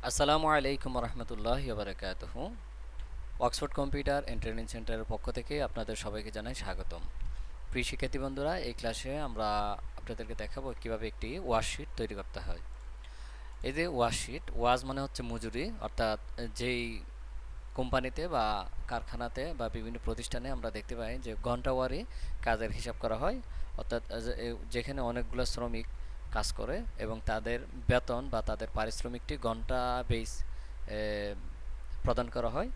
আসসালামু আলাইকুম রহমতুল্লাহি ওয়া বারাকাতুহু। অক্সফোর্ড কম্পিউটার অ্যান্ড ট্রেনিং সেন্টারের পক্ষ থেকে আপনাদের সবাইকে জানাই স্বাগতম। প্রিয় শিক্ষার্থী বন্ধুরা, এই ক্লাসে আমরা আপনাদেরকে দেখাবো কিভাবে একটি ওয়ার্কশিট তৈরি করতে হয়। এই যে ওয়ার্কশিট, ওয়াজ মানে হচ্ছে মজুরি, অর্থাৎ যেই কোম্পানিতে বা কারখানাতে বা বিভিন্ন প্রতিষ্ঠানে আমরা দেখতে পাই যে ঘন্টাওয়ারি কাজের হিসাব করা হয়, অর্থাৎ যেখানে অনেকগুলো শ্রমিক কাজ করে এবং তাদের বেতন বা তাদের পারিশ্রমিকটি ঘন্টা বেস প্রদান করা হয়,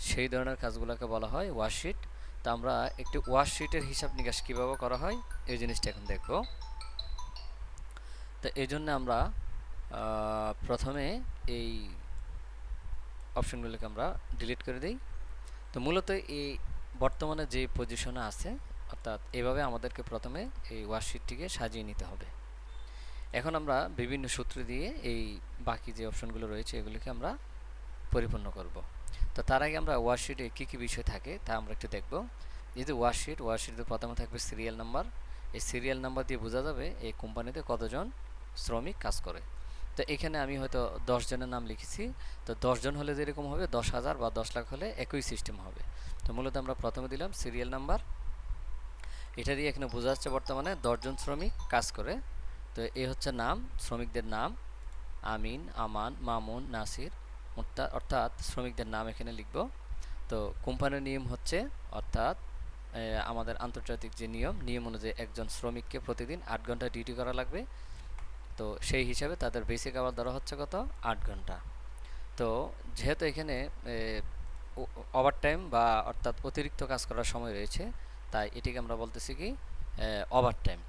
সেই ধরনের কাজগুলোকে বলা হয় ওয়ার্কশিট। তো আমরা একটি ওয়ার্কশিটের হিসাব নিকাশ কীভাবে করা হয় এই জিনিসটা এখন দেখব। তো এই জন্য আমরা প্রথমে এই অপশনগুলোকে আমরা ডিলিট করে দিই। তো মূলত এই বর্তমানে যে পজিশনে আছে, অর্থাৎ এভাবে আমাদেরকে প্রথমে এই ওয়ার্কশিটটিকে সাজিয়ে নিতে হবে। এখন আমরা বিভিন্ন সূত্র দিয়ে এই বাকি যে অপশনগুলো রয়েছে এগুলিকে আমরা পরিপূর্ণ করব। তো তার আগে আমরা ওয়ার্কশিটে কী কী বিষয় থাকে তা আমরা একটু দেখব। এই যে ওয়ার্কশিটে প্রথমে থাকবে সিরিয়াল নাম্বার। এই সিরিয়াল নাম্বার দিয়ে বোঝা যাবে এই কোম্পানিতে কতজন শ্রমিক কাজ করে। তো এখানে আমি হয়তো 10 জনের নাম লিখেছি। তো 10 জন হলে যেরকম হবে, 10,000 বা 10 লাখ হলে একই সিস্টেম হবে। তো মূলত আমরা প্রথমে দিলাম সিরিয়াল নাম্বার। এটা দিয়ে এখানে বোঝা যাচ্ছে বর্তমানে 10 জন শ্রমিক কাজ করে। তো এই হচ্ছে নাম, শ্রমিকদের নাম আমিন, আমান, মামুন, নাসির, অর্থাৎ শ্রমিকদের নাম এখানে লিখব। তো কোম্পানির নিয়ম হচ্ছে, অর্থাৎ আমাদের আন্তর্জাতিক যে নিয়ম অনুযায়ী একজন শ্রমিককে প্রতিদিন 8 ঘন্টা ডিউটি করা লাগবে। তো সেই হিসাবে তাদের বেসিক আওয়ার ধরা হচ্ছে কত, 8 ঘন্টা। তো যেহেতু এখানে ওভারটাইম বা অর্থাৎ অতিরিক্ত কাজ করার সময় রয়েছে, তাই এটিকে আমরা বলতেছি কি ওভারটাইম।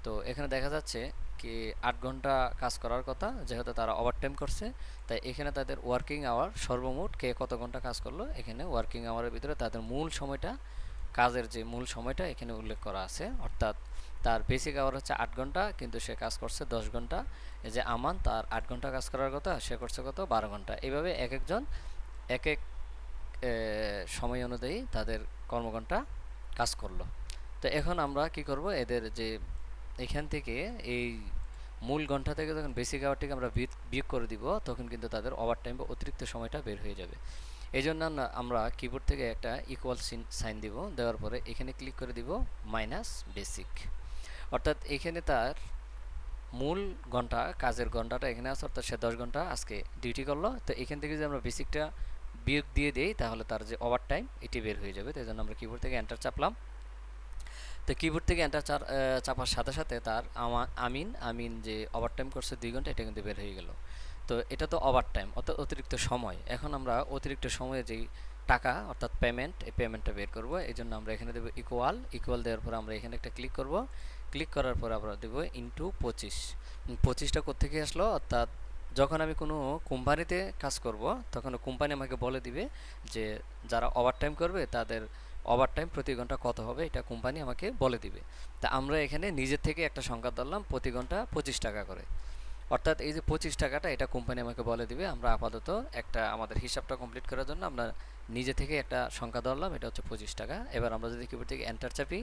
তো এখানে দেখা যাচ্ছে কি 8 ঘন্টা কাজ করার কথা, যেহেতু তারা ওভারটাইম করছে, তাই এখানে তাদের ওয়ার্কিং আওয়ার সর্বমোট কে কত ঘন্টা কাজ করলো, এখানে ওয়ার্কিং আওয়ারের ভিতরে তাদের মূল সময়টা, কাজের যে মূল সময়টা এখানে উল্লেখ করা আছে। অর্থাৎ তার বেসিক আওয়ার হচ্ছে 8 ঘন্টা, কিন্তু সে কাজ করছে 10 ঘন্টা। এই যে আমান, তার 8 ঘন্টা কাজ করার কথা, সে করছে কত, 12 ঘন্টা। এইভাবে এক একজন এক এক সময় অনুযায়ী তাদের কর্মঘণ্টা কাজ করলো। তো এখন আমরা কি করব, এদের যে এখান থেকে এই মূল ঘন্টা থেকে যখন বেসিক আওয়ারটিকে আমরা বিয়োগ করে দিব, তখন কিন্তু তাদের ওভারটাইম বা অতিরিক্ত সময়টা বের হয়ে যাবে। এই জন্য আমরা কিবোর্ড থেকে একটা ইকুয়াল সাইন দিব, দেওয়ার পরে এখানে ক্লিক করে দিব মাইনাস বেসিক। অর্থাৎ এখানে তার মূল ঘন্টা, কাজের ঘন্টাটা এখানে আছে, অর্থাৎ সে 10 ঘন্টা আজকে ডিউটি করলো। তো এখান থেকে যদি আমরা বেসিকটা বিয়োগ দিয়ে দেই, তাহলে তার যে ওভার টাইম এটি বের হয়ে যাবে। তাই জন্য আমরা কিবোর্ড থেকে এন্টার চাপলাম। তো কিবোর্ড থেকে এন্টার চাপার সাথে সাথে তার আমিন যে ওভার টাইম করছে 2 ঘন্টা, এটা কিন্তু বের হয়ে গেল। তো এটা তো ওভার টাইম, অর্থাৎ অতিরিক্ত সময়। এখন আমরা অতিরিক্ত সময়ে যেই টাকা, অর্থাৎ পেমেন্ট, এই পেমেন্টটা বের করব। এই জন্য আমরা এখানে দেবো ইকুয়াল দেওয়ার পর আমরা এখানে একটা ক্লিক করব। ক্লিক করার পর আমরা দেবো ইন্টু 25। 25টা কোত্থেকে আসলো, অর্থাৎ যখন আমি কোনো কোম্পানিতে কাজ করব, তখন কোম্পানি আমাকে বলে দিবে যে যারা ওভারটাইম করবে তাদের ওভারটাইম প্রতি ঘন্টা কত হবে, এটা কোম্পানি আমাকে বলে দিবে। তা আমরা এখানে নিজের থেকে একটা সংখ্যা ধরলাম, প্রতি ঘন্টা 25 টাকা করে। অর্থাৎ এই যে 25 টাকাটা, এটা কোম্পানি আমাকে বলে দিবে। আমরা আপাতত একটা আমাদের হিসাবটা কমপ্লিট করার জন্য আমরা নিজে থেকে একটা সংখ্যা ধরলাম, এটা হচ্ছে 25 টাকা। এবার আমরা যদি কিবোর্ড থেকে এন্টার চাপি,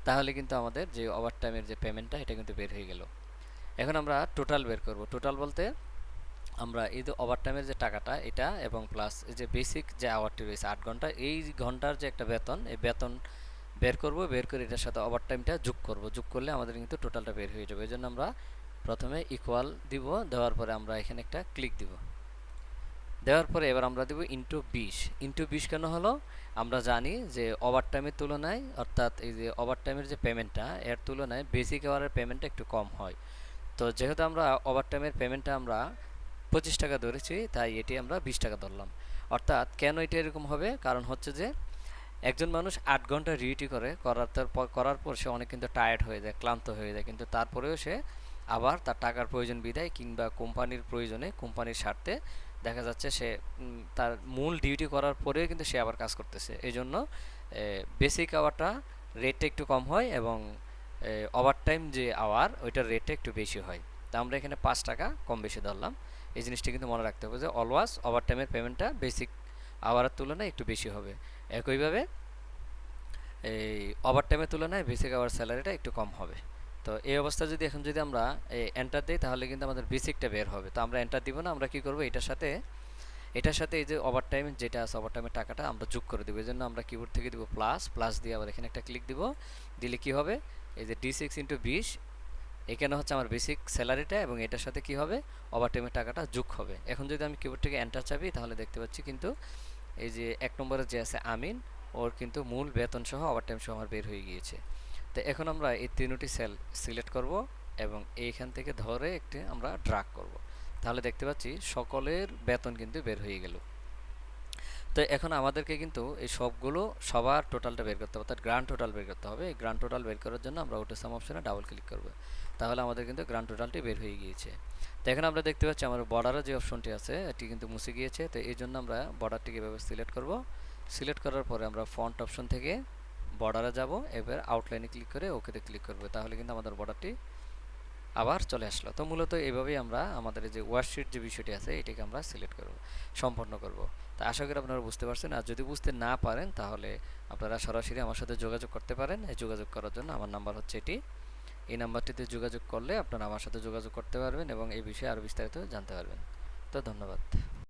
তাহলে কিন্তু আমাদের যে ওভারটাইমের যে পেমেন্টটা, এটা কিন্তু বের হয়ে গেল। এখন আমরা টোটাল বের করব। টোটাল বলতে আমরা এই যে ওভারটাইমের যে টাকাটা এটা, এবং প্লাস এই যে বেসিক যে আওয়ারটি রয়েছে 8 ঘন্টা, এই ঘন্টার যে একটা বেতন, এই বেতন বের করব। বের করে এটার সাথে ওভারটাইমটা যোগ করব। যোগ করলে আমাদের কিন্তু টোটালটা বের হয়ে যাবে। এই জন্য আমরা প্রথমে ইকুয়াল দিব, দেওয়ার পরে আমরা এখানে একটা ক্লিক দিব। দেওয়ার পরে এবার আমরা দেব ইন্টু 20। ইন্টু 20 কেন হলো, আমরা জানি যে ওভারটাইমের তুলনায়, অর্থাৎ এই যে ওভারটাইমের যে পেমেন্টটা, এর তুলনায় বেসিক আওয়ারের পেমেন্টটা একটু কম হয়। তো যেহেতু আমরা ওভারটাইমের পেমেন্টটা আমরা 25 টাকা ধরেছি, তাই এটি আমরা 20 টাকা ধরলাম। অর্থাৎ কেন এটা এরকম হবে, কারণ হচ্ছে যে একজন মানুষ 8 ঘন্টা ডিউটি করার পর সে অনেক কিন্তু টায়ার্ড হয়ে যায়, ক্লান্ত হয়ে যায়, কিন্তু তারপরেও সে আবার তার টাকার প্রয়োজন বিধায় কিংবা কোম্পানির প্রয়োজনে, কোম্পানির স্বার্থে দেখা যাচ্ছে সে তার মূল ডিউটি করার পরেও কিন্তু সে আবার কাজ করতেছে। এই জন্য বেসিক আওয়ারটা রেটটা একটু কম হয়, এবং ওভারটাইম যে আওয়ার, ওইটার রেটটা একটু বেশি হয়। তা আমরা এখানে 5 টাকা কম বেশি ধরলাম। এই জিনিসটা কিন্তু মনে রাখতে হবে যে অলওয়াজ ওভারটাইমের পেমেন্টটা বেসিক আওয়ারের তুলনায় একটু বেশি হবে। একইভাবে এই ওভারটাইমের তুলনায় বেসিক আওয়ার স্যালারিটা একটু কম হবে। তো এই অবস্থা যদি এখন যদি আমরা এন্টার দিই তাহলে কিন্তু আমাদের বেসিকটা বের হবে। তো আমরা এন্টার দিব না, আমরা কি করব, এটার সাথে এই যে ওভারটাইম যেটা আছে ওভারটাইমের টাকাটা আমরা যোগ করে দেবো। এই জন্য আমরা কিবোর্ড থেকে দিব প্লাস, প্লাস দিয়ে আবার এখানে একটা ক্লিক দিব। দিলে কি হবে, এই যে D6 × 20, এখানে হচ্ছে আমার বেসিক স্যালারিটা এবং এটার সাথে কি হবে, ওভারটাইমের টাকাটা যোগ হবে। এখন যদি আমি কিবোর্ড থেকে এন্টার চাপি তাহলে দেখতে পাচ্ছি কিন্তু এই যে 1 নম্বরে যে আছে আমিন, ওর কিন্তু মূল বেতন সহ ওভারটাইম সহ আমার বের হয়ে গিয়েছে। তো এখন আমরা এই তিনটি সেল সিলেক্ট করব এবং এইখান থেকে ধরে একটি আমরা ড্রাগ করব। তাহলে দেখতে পাচ্ছি সকলের বেতন কিন্তু বের হয়ে গেল। তো এখন আমাদেরকে কিন্তু এই সবগুলো সবার টোটালটা বের করতে হবে, অর্থাৎ গ্র্যান্ড টোটাল বের করতে হবে। এই গ্র্যান্ড টোটাল বের করার জন্য আমরা ওটো সাম অপশনে ডাবল ক্লিক করব। তাহলে আমাদের কিন্তু গ্র্যান্ড টোটালটি বের হয়ে গিয়েছে। তো এখন আমরা দেখতে পাচ্ছি আমার বর্ডারে যে অপশনটি আছে এটি কিন্তু মুছে গিয়েছে। তো এই জন্য আমরা বর্ডারটিকে এভাবে সিলেক্ট করব। সিলেক্ট করার পরে আমরা ফন্ট অপশন থেকে বর্ডারে যাব, এবার আউটলাইনে ক্লিক করে ওকেতে ক্লিক করব। তাহলে কিন্তু আমাদের বর্ডারটি আবার চলে আসলো। তো মূলত এইভাবেই আমরা আমাদের যে ওয়ার্কশিট যে বিষয়টি আছে এটাকে আমরা সিলেক্ট করব, সম্পন্ন করব। তা আশা করি আপনারা বুঝতে পারছেন। আর যদি বুঝতে না পারেন তাহলে আপনারা সরাসরি আমার সাথে যোগাযোগ করতে পারেন। এই যোগাযোগ করার জন্য আমার নাম্বার হচ্ছে এটি। এই নাম্বারটিতে যোগাযোগ করলে আপনারা আমার সাথে যোগাযোগ করতে পারবেন এবং এই বিষয়ে আরও বিস্তারিত জানতে পারবেন। তো ধন্যবাদ।